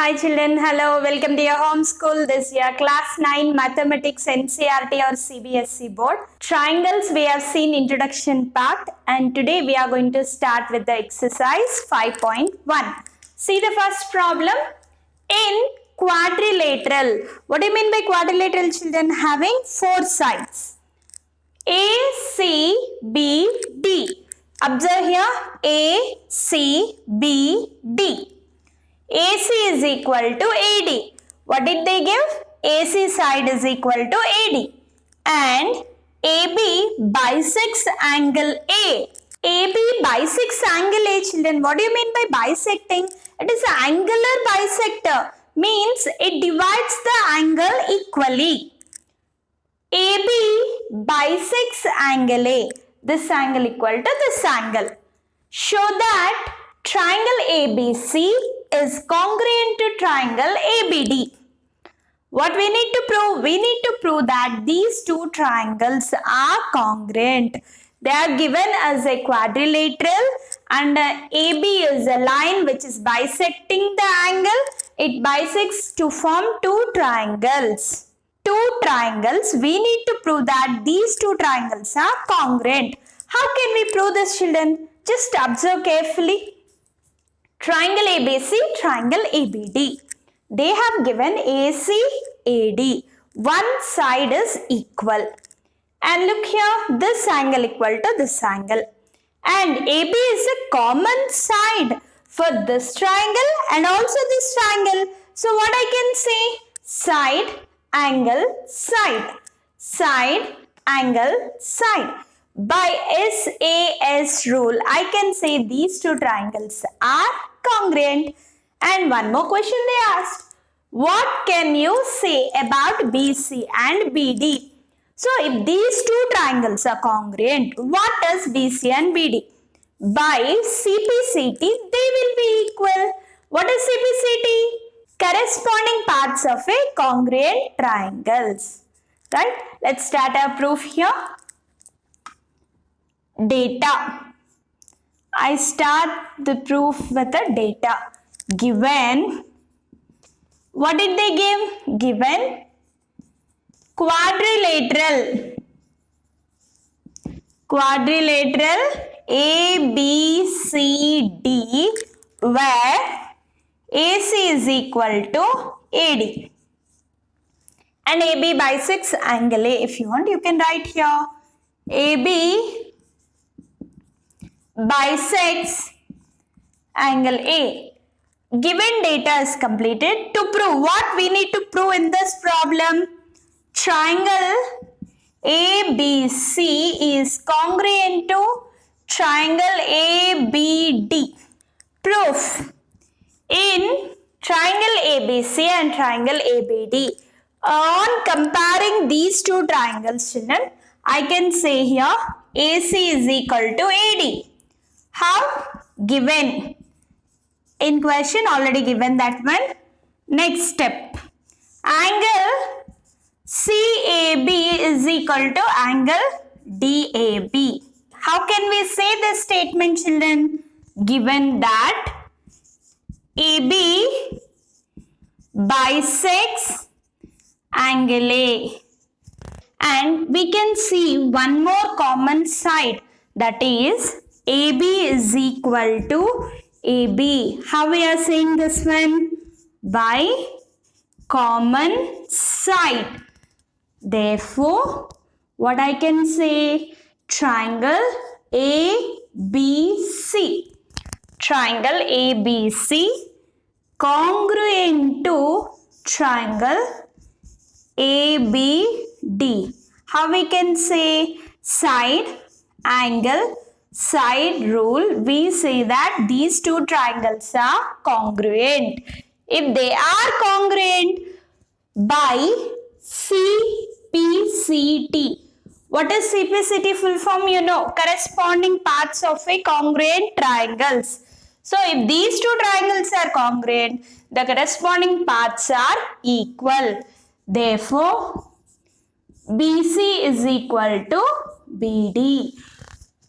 Hi children, hello, welcome to your home school. This year class 9 mathematics NCERT or CBSE board. Triangles we have seen introduction part and today we are going to start with the exercise 5.1. See the first problem. In quadrilateral, what do you mean by quadrilateral children? Having four sides. A, C, B, D. Observe here A, C, B, D. AC is equal to AD. What did they give? AC side is equal to AD. And AB bisects angle A. AB bisects angle A, children. What do you mean by bisecting? It is an angular bisector. Means it divides the angle equally. AB bisects angle A. This angle equal to this angle. Show that triangle ABC is congruent to triangle ABD. What we need to prove? We need to prove that these two triangles are congruent. They are given as a quadrilateral and AB is a line which is bisecting the angle. It bisects to form two triangles. We need to prove that these two triangles are congruent. How can we prove this, children? Just observe carefully. Triangle ABC, triangle ABD. They have given AC, AD. One side is equal. And look here, this angle equal to this angle. And AB is a common side for this triangle and also this triangle. So what I can say? Side, angle, side. Side, angle, side. By SAS rule, I can say these two triangles are congruent. And one more question they asked. What can you say about BC and BD? So if these two triangles are congruent, what does BC and BD? By CPCT, they will be equal. What is CPCT? Corresponding parts of a congruent triangles. Right? Let's start our proof here. Data. I start the proof with the data. Given, what did they give? Given quadrilateral ABCD where AC is equal to AD. And AB bisects angle A. If you want, you can write here AB bisects angle A. Given data is completed. To prove what we need to prove in this problem? Triangle ABC is congruent to triangle ABD. Proof. In triangle ABC and triangle ABD, on comparing these two triangles, children, I can say here AC is equal to AD. How? Given. In question already given that one. Next step. Angle CAB is equal to angle DAB. How can we say this statement, children? Given that AB bisects angle A. And we can see one more common side, that is AB is equal to AB. How we are saying this one? By common side. Therefore, what I can say? Triangle ABC. Triangle ABC congruent to triangle ABD. How we can say? Side, angle, side rule. We say that these two triangles are congruent. If they are congruent, by CPCT. What is CPCT full form? You know, corresponding parts of a congruent triangles. So if these two triangles are congruent, the corresponding parts are equal. Therefore, BC is equal to BD.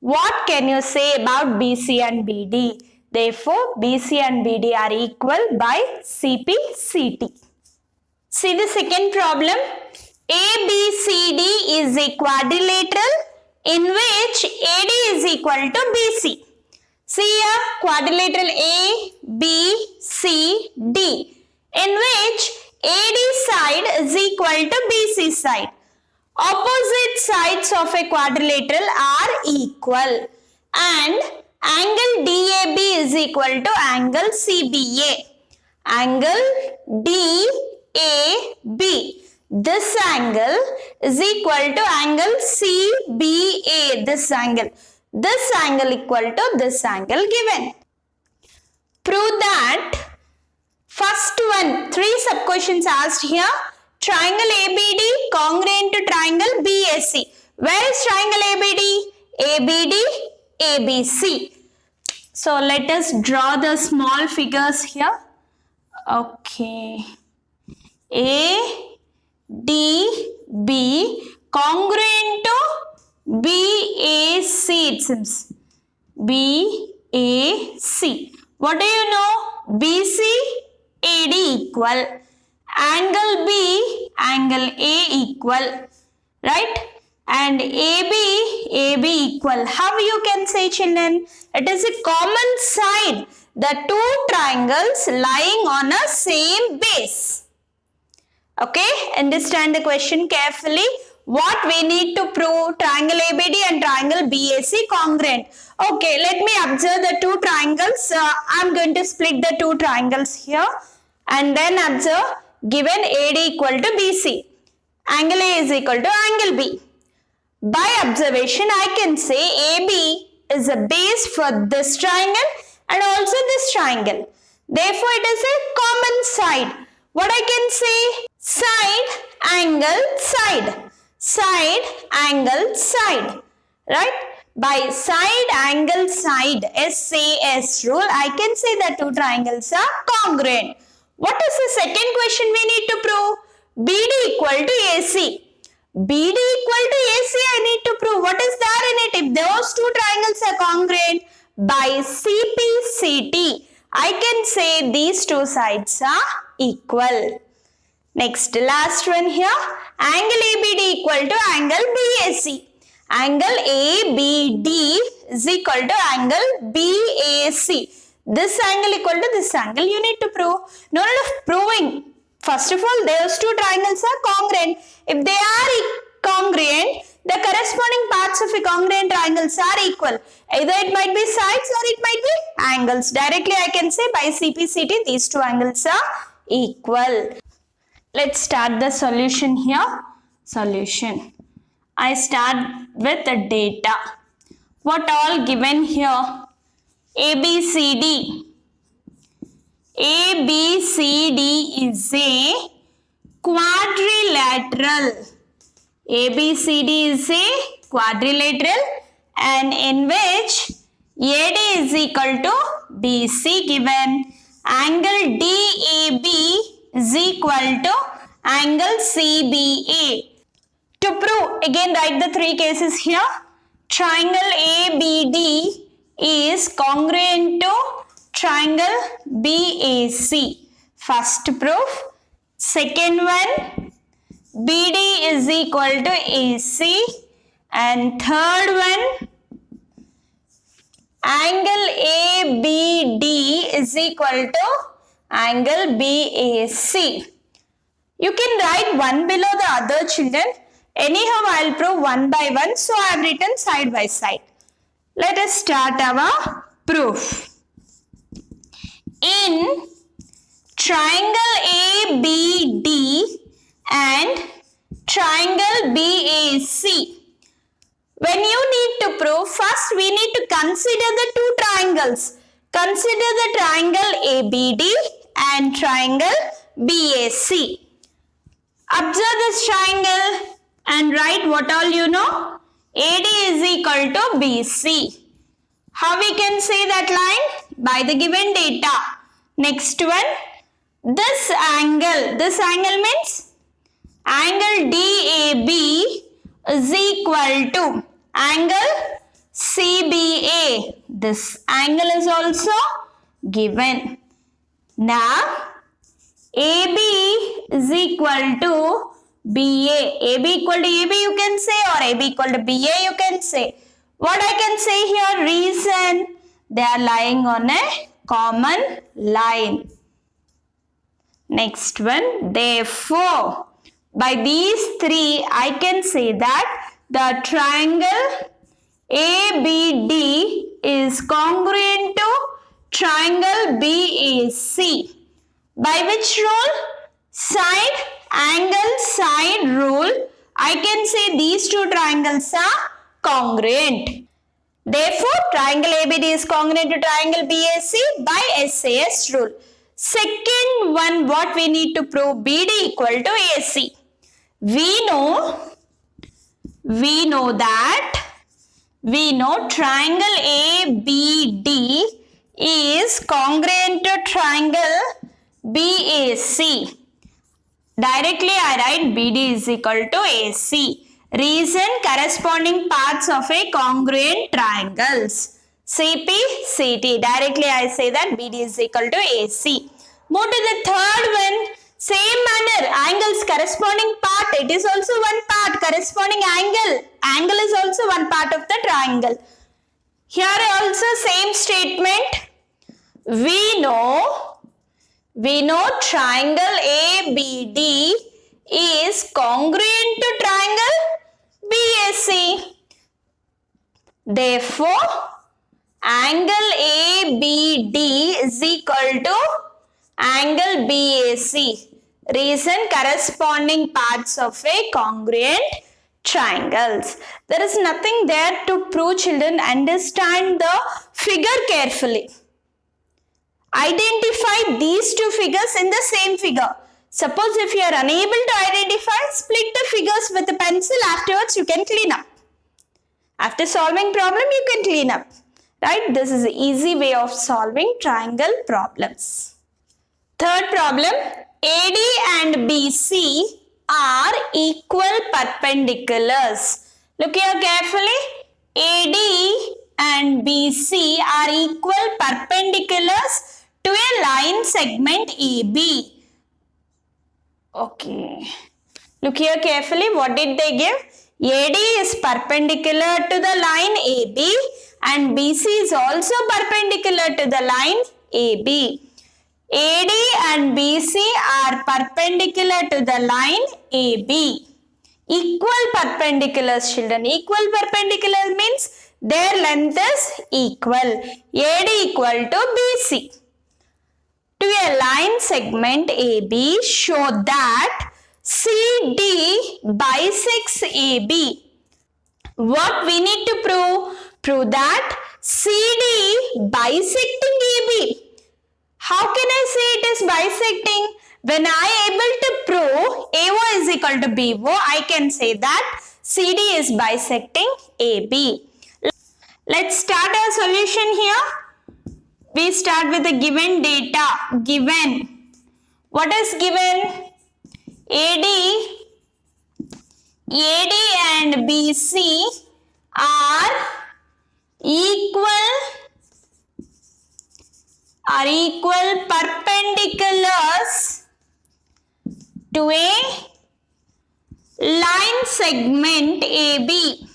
What can you say about BC and BD? Therefore, BC and BD are equal by CP/CT. See the second problem. ABCD is a quadrilateral in which AD is equal to BC. See here, quadrilateral A, B, C, D, in which AD side is equal to BC side. Opposite sides of a quadrilateral are equal and angle DAB is equal to angle CBA. Angle DAB, this angle is equal to angle CBA, this angle equal to this angle given. Prove that. First one, 3 sub questions asked here. Triangle ABD congruent to triangle BAC. Where is triangle ABD? ABD, ABC. So let us draw the small figures here. Okay. A, D, B congruent to BAC, it seems. BAC. What do you know? BC, AD equal. Angle B, angle A equal. Right? And AB equal. How you can say, children? It is a common side. The two triangles lying on a same base. Okay? Understand the question carefully. What we need to prove? Triangle ABD and triangle BAC congruent. Okay, let me observe the two triangles. I am going to split the two triangles here and then observe given AD equal to BC. Angle A is equal to angle B. By observation, I can say AB is a base for this triangle and also this triangle. Therefore, it is a common side. What I can say? Side, angle, side. Side, angle, side. Right? By side, angle, side, SAS rule, I can say that two triangles are congruent. What is the second question we need to prove? BD equal to AC. BD equal to AC I need to prove. What is there in it? If those two triangles are congruent, by CP/CT, I can say these two sides are equal. Next, last one here. Angle ABD equal to angle BAC. Angle ABD is equal to angle BAC. This angle equal to this angle you need to prove. No need of proving. First of all, those two triangles are congruent. If they are congruent, the corresponding parts of a congruent triangles are equal. Either it might be sides or it might be angles. Directly I can say by CP/CT these two angles are equal. Let's start the solution here. Solution. I start with the data. What all given here? ABCD. ABCD is a quadrilateral. ABCD is a quadrilateral and in which AD is equal to BC given. Angle DAB is equal to angle CBA. To prove, again write the three cases here. Triangle ABD is congruent to triangle BAC. First proof. Second one, BD is equal to AC. And third one, angle ABD is equal to angle BAC. You can write one below the other, children. Anyhow, I will prove one by one. So, I have written side by side. Let us start our proof. In triangle ABD and triangle BAC, when you need to prove, first we need to consider the two triangles. Consider the triangle ABD and triangle BAC. Observe this triangle and write what all you know. AD is equal to BC. How we can say that line? By the given data. Next one, this angle means angle DAB is equal to angle CBA. This angle is also given. Now, AB is equal to BA. AB equal to AB you can say, or AB equal to BA you can say. What I can say here, reason, they are lying on a common line. Next one, therefore, by these three I can say that the triangle ABD is congruent to triangle BAC. By which rule? Angle side rule. I can say these two triangles are congruent. Therefore, triangle ABD is congruent to triangle BAC by SAS rule. Second one, what we need to prove, BD equal to AC. We know triangle ABD is congruent to triangle BAC. Directly I write BD is equal to AC. Reason, corresponding parts of a congruent triangles. CP, CT. Directly I say that BD is equal to AC. Move to the third one. Same manner, angles corresponding part. It is also one part. Corresponding angle. Angle is also one part of the triangle. Here also same statement. We know triangle ABD is congruent to triangle BAC. Therefore, angle ABD is equal to angle BAC. Reason, corresponding parts of a congruent triangles. There is nothing there to prove, children. Understand the figure carefully. Identify these two figures in the same figure. Suppose if you are unable to identify, split the figures with a pencil. Afterwards, you can clean up. After solving problem, you can clean up. Right? This is an easy way of solving triangle problems. Third problem, AD and BC are equal perpendiculars. Look here carefully. AD and BC are equal perpendiculars to a line segment AB. Okay. Look here carefully. What did they give? AD is perpendicular to the line AB and BC is also perpendicular to the line AB. AD and BC are perpendicular to the line AB. Equal perpendiculars, children. Equal perpendicular means their length is equal. AD equal to BC. To a line segment AB, show that CD bisects AB. What we need to prove? Prove that CD bisecting AB. How can I say it is bisecting? When I am able to prove AO is equal to BO, I can say that CD is bisecting AB. Let's start our solution here. We start with the given data. Given. What is given? AD and BC are equal perpendiculars to a line segment AB.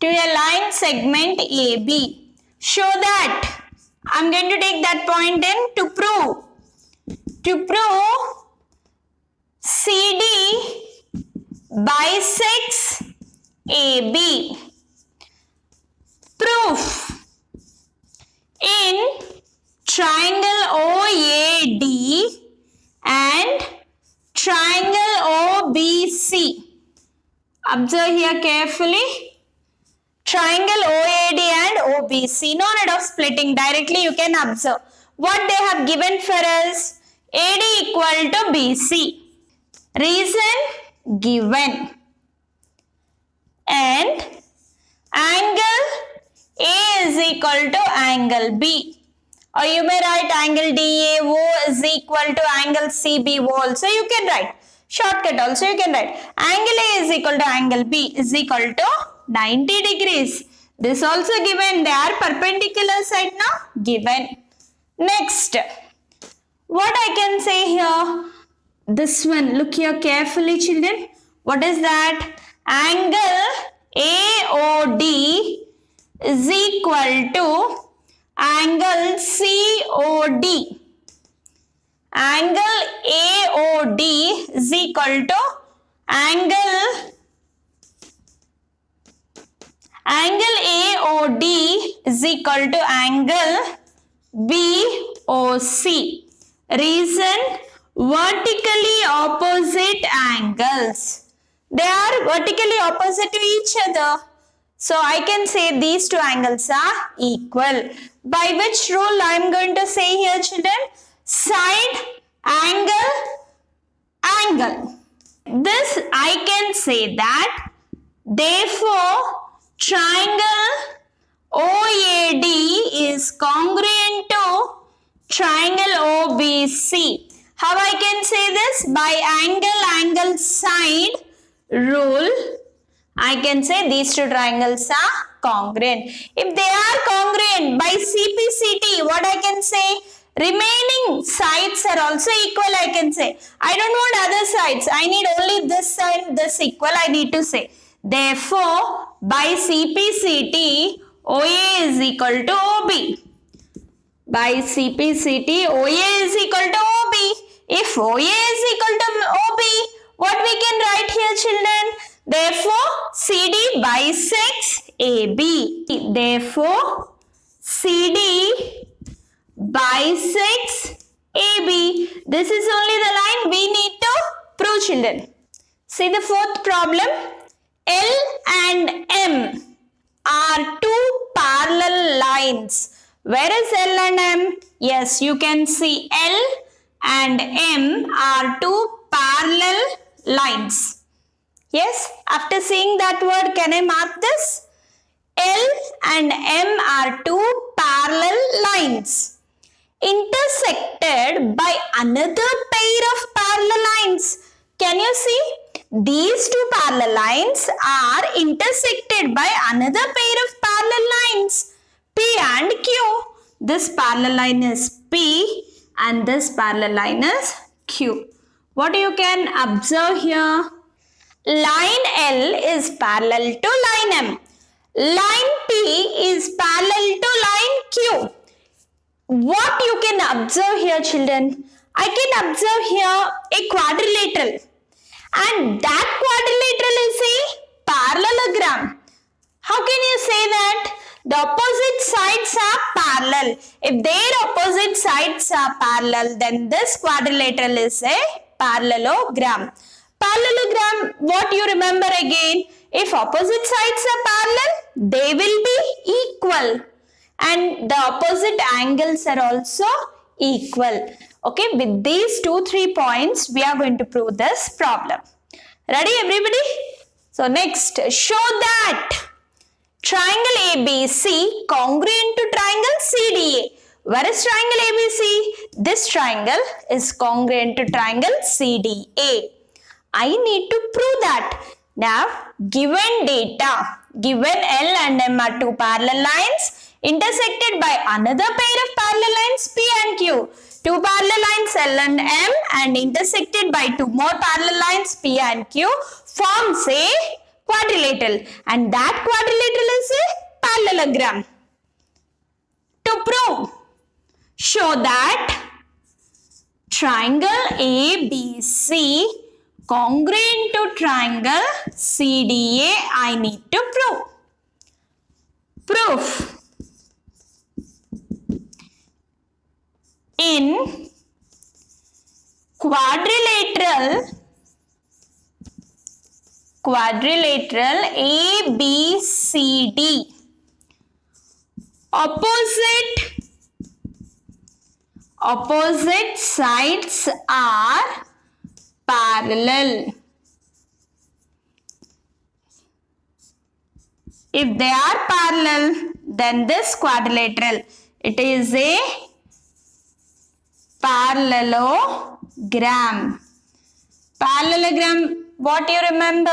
To a line segment AB. Show that. I'm going to take that point in to prove. To prove CD bisects AB. Proof. In triangle OAD and triangle OBC. Observe here carefully. Triangle OAD and OBC. No need of splitting. Directly you can observe. What they have given for us? AD equal to BC. Reason given. And angle A is equal to angle B. Or you may write angle DAO is equal to angle CBO also you can write. Shortcut also you can write. Angle A is equal to angle B is equal to 90 degrees. This also given. They are perpendicular side now. Given. Next. What I can say here? This one. Look here carefully, children. What is that? Angle AOD is equal to angle COD. Angle AOD is equal to angle AOD is equal to angle BOC. Reason, vertically opposite angles. They are vertically opposite to each other. So I can say these two angles are equal. By which rule I am going to say here, children? Side, angle, angle. This I can say that, therefore, triangle OAD is congruent to triangle OBC. How I can say this? By angle side rule, I can say these two triangles are congruent. If they are congruent by CPCT, what I can say? Remaining sides are also equal, I can say. I don't want other sides. I need only this side, this equal, I need to say. Therefore, by CPCT, OA is equal to OB. By CPCT, OA is equal to OB. If OA is equal to OB, what we can write here, children? Therefore, CD bisects AB. Therefore, CD bisects AB. This is only the line we need to prove, children. See the fourth problem. L and M are two parallel lines. Where is L and M? Yes, you can see L and M are two parallel lines. Yes, after seeing that word, can I mark this? L and M are two parallel lines intersected by another pair of parallel lines. Can you see? These two parallel lines are intersected by another pair of parallel lines, P and Q. This parallel line is P and this parallel line is Q. What you can observe here? Line L is parallel to line M. Line P is parallel to line Q. What you can observe here, children? I can observe here a quadrilateral. And that quadrilateral is a parallelogram. How can you say that? The opposite sides are parallel. If their opposite sides are parallel, then this quadrilateral is a parallelogram. Parallelogram, what you remember again? If opposite sides are parallel, they will be equal. And the opposite angles are also equal. Okay, with these 2-3 points, we are going to prove this problem. Ready, everybody? So next, show that triangle ABC congruent to triangle CDA. Where is triangle ABC? This triangle is congruent to triangle CDA. I need to prove that. Now, given data, given L and M are two parallel lines intersected by another pair of parallel lines P and Q. Two parallel lines L and M and intersected by two more parallel lines P and Q forms a quadrilateral, and that quadrilateral is a parallelogram. To prove, show that triangle ABC congruent to triangle CDA. I need to prove. Proof. In quadrilateral ABCD, opposite sides are parallel. If they are parallel, then this quadrilateral, it is a parallelogram. Parallelogram, what you remember?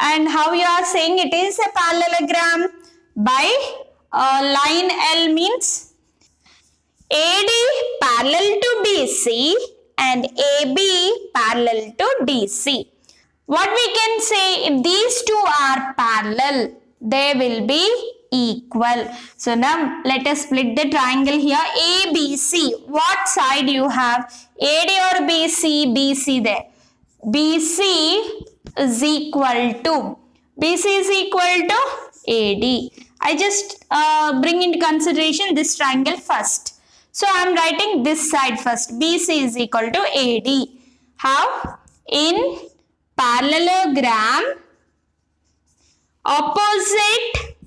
And how you are saying it is a parallelogram? By line L means AD parallel to BC and AB parallel to DC. What we can say, if these two are parallel, they will be equal. So now let us split the triangle here. ABC, what side you have? AD or BC? BC there. BC is equal to AD. I just bring into consideration this triangle first. So I am writing this side first. BC is equal to AD. How? In parallelogram, opposite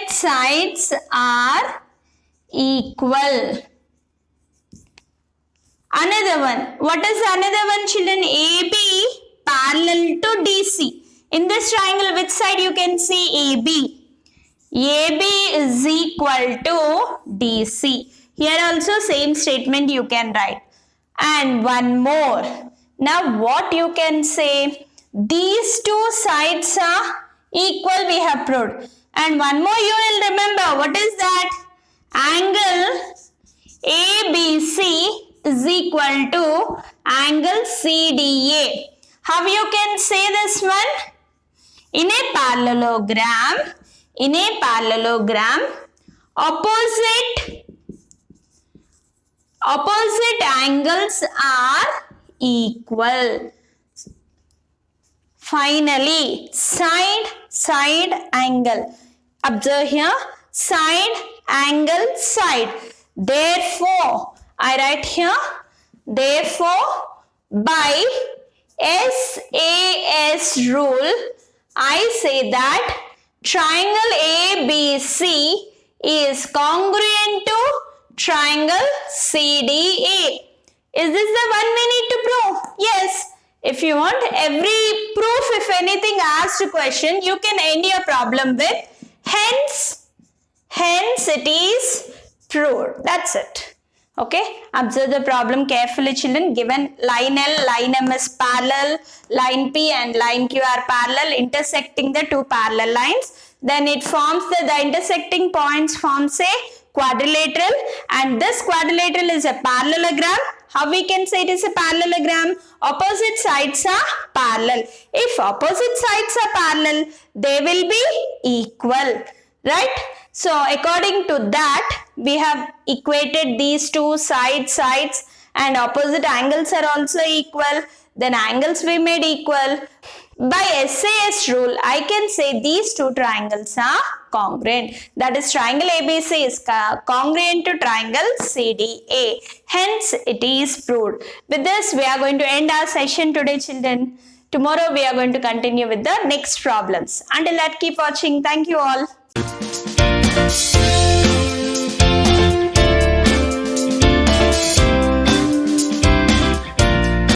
sides are equal. Another one. What is another one, children? AB parallel to DC. In this triangle, which side you can see? AB. AB is equal to DC. Here also same statement you can write. And one more. Now what you can say? These two sides are equal, we have proved. And one more you will remember. What is that? Angle ABC is equal to angle CDA. How you can say this one? In a parallelogram, opposite angles are equal. Finally, side angle. Observe here, side angle side. Therefore, I write here, therefore, by SAS rule, I say that triangle ABC is congruent to triangle CDA. Is this the one we need to prove? Yes. If you want every proof, if anything asked a question, you can end your problem with hence it is proved. That's it. Okay, observe the problem carefully, children. Given line L, line M is parallel, line P and line Q are parallel, intersecting the two parallel lines. Then it forms the intersecting points forms a quadrilateral, and this quadrilateral is a parallelogram. How we can say it is a parallelogram? Opposite sides are parallel. If opposite sides are parallel, they will be equal, right? So according to that, we have equated these two sides and opposite angles are also equal. Then angles we made equal. By SAS rule, I can say these two triangles are congruent. That is, triangle ABC is congruent to triangle CDA. Hence, it is proved. With this, we are going to end our session today, children. Tomorrow, we are going to continue with the next problems. Until that, keep watching. Thank you all.